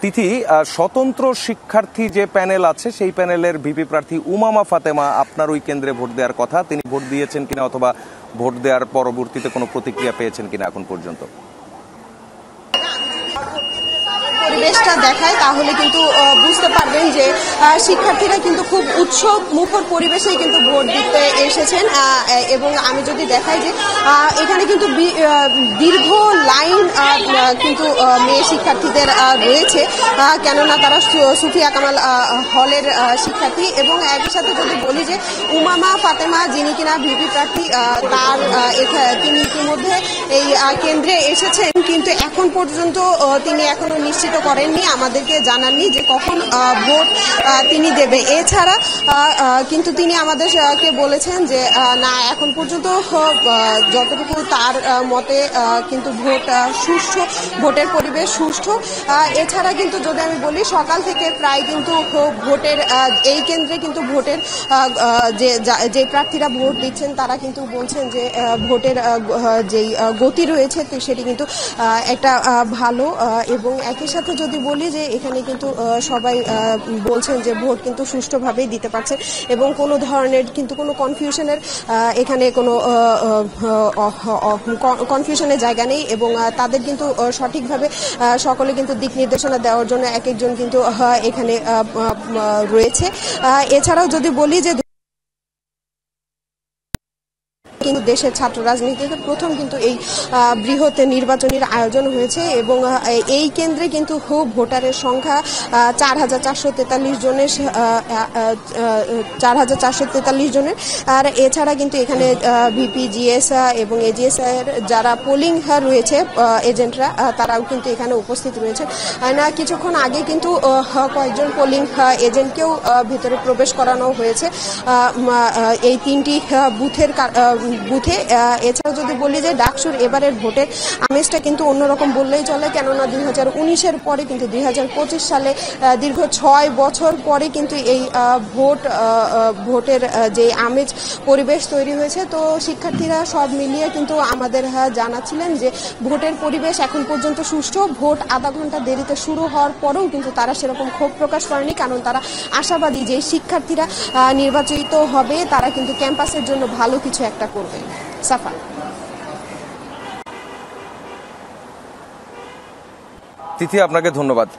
তিথি, স্বতন্ত্র শিক্ষার্থী যে প্যানেল আছে সেই প্যানেলের ভিপি প্রার্থী উমামা ফাতেমা আপনার ওই কেন্দ্রে ভোট দেওয়ার কথা, তিনি ভোট দিয়েছেন কিনা অথবা ভোট দেওয়ার পরবর্তীতে কোনো প্রতিক্রিয়া পেয়েছেন কিনা এখন পর্যন্ত? পরিবেশটা দেখায় তাহলে কিন্তু বুঝতে পারবেন যে শিক্ষার্থীরা কিন্তু খুব উৎসব মুখর পরিবেশে কিন্তু ভোট দিতে এসেছেন। এবং আমি যদি দেখাই যে এখানে কিন্তু দীর্ঘ লাইন কিন্তু মেয়ে শিক্ষার্থীদের রয়েছে, কেননা তারা সুফিয়া কামাল হলের শিক্ষার্থী। এবং একই সাথে যদি বলি যে উমামা ফাতেমা যিনি কিনা ভিপি প্রার্থী, তিনি ইতিমধ্যে এই কেন্দ্রে এসেছেন, কিন্তু এখন পর্যন্ত তিনি এখনো নিশ্চিত করেননি, আমাদেরকে জানাননি যে কখন ভোট তিনি দেবে। এছাড়া কিন্তু তিনি আমাদেরকে বলেছেন যে না, এখন পর্যন্ত যতটুকু তার মতে কিন্তু সুষ্ঠু ভোটের পরিবেশ সুষ্ঠু। এছাড়া কিন্তু যদি আমি বলি সকাল থেকে প্রায় কিন্তু ভোটের এই কেন্দ্রে কিন্তু ভোটের যে প্রার্থীরা ভোট দিচ্ছেন তারা কিন্তু বলছেন যে ভোটের যেই গতি রয়েছে সেটি কিন্তু একটা ভালো। এবং একই সাথে যদি বলি যে এখানে কিন্তু সবাই বলছেন যে ভোট কিন্তু সুষ্ঠুভাবেই দিতে পারছে এবং কোনো ধরনের কিন্তু কোনো কনফিউশনের এখানে কোনো কনফিউশনের জায়গা নেই। এবং তাদের কিন্তু সঠিকভাবে সকলে কিন্তু দিক নির্দেশনা দেওয়ার জন্য এক একজন কিন্তু এখানে রয়েছে। এছাড়াও যদি বলি যে কিন্তু দেশের ছাত্র রাজনীতিতে প্রথম কিন্তু এই বৃহৎ নির্বাচনের আয়োজন হয়েছে এবং এই কেন্দ্রে কিন্তু ভোটারের সংখ্যা 4,443 জনের 4,443 জনের। আর এছাড়া কিন্তু এখানে ভিপি, জিএস এবং এজিএস এর যারা পোলিং রয়েছে এজেন্টরা, তারাও কিন্তু এখানে উপস্থিত রয়েছে। না কিছুক্ষণ আগে কিন্তু কয়েকজন পোলিং এজেন্টকেও ভিতরে প্রবেশ করানো হয়েছে এই তিনটি বুথে। এছাড়াও যদি বলি যে ডাকসুর এবারের ভোটের আমেজটা কিন্তু অন্যরকম বললেই চলে, কেননা 2019-এর পরে কিন্তু 2025 সালে দীর্ঘ 6 বছর পরে কিন্তু এই ভোটের যে আমেজ পরিবেশ তৈরি হয়েছে। তো শিক্ষার্থীরা সব মিলিয়ে কিন্তু আমাদের জানাচ্ছিলেন যে ভোটের পরিবেশ এখন পর্যন্ত সুষ্ঠু। ভোট আধা ঘন্টা দেরিতে শুরু হওয়ার পরেও কিন্তু তারা সেরকম ক্ষোভ প্রকাশ করেনি, কারণ তারা আশাবাদী যে শিক্ষার্থীরা নির্বাচিত হবে তারা কিন্তু ক্যাম্পাসের জন্য ভালো কিছু একটা করবে। সাফা, তিথি, আপনাকে ধন্যবাদ।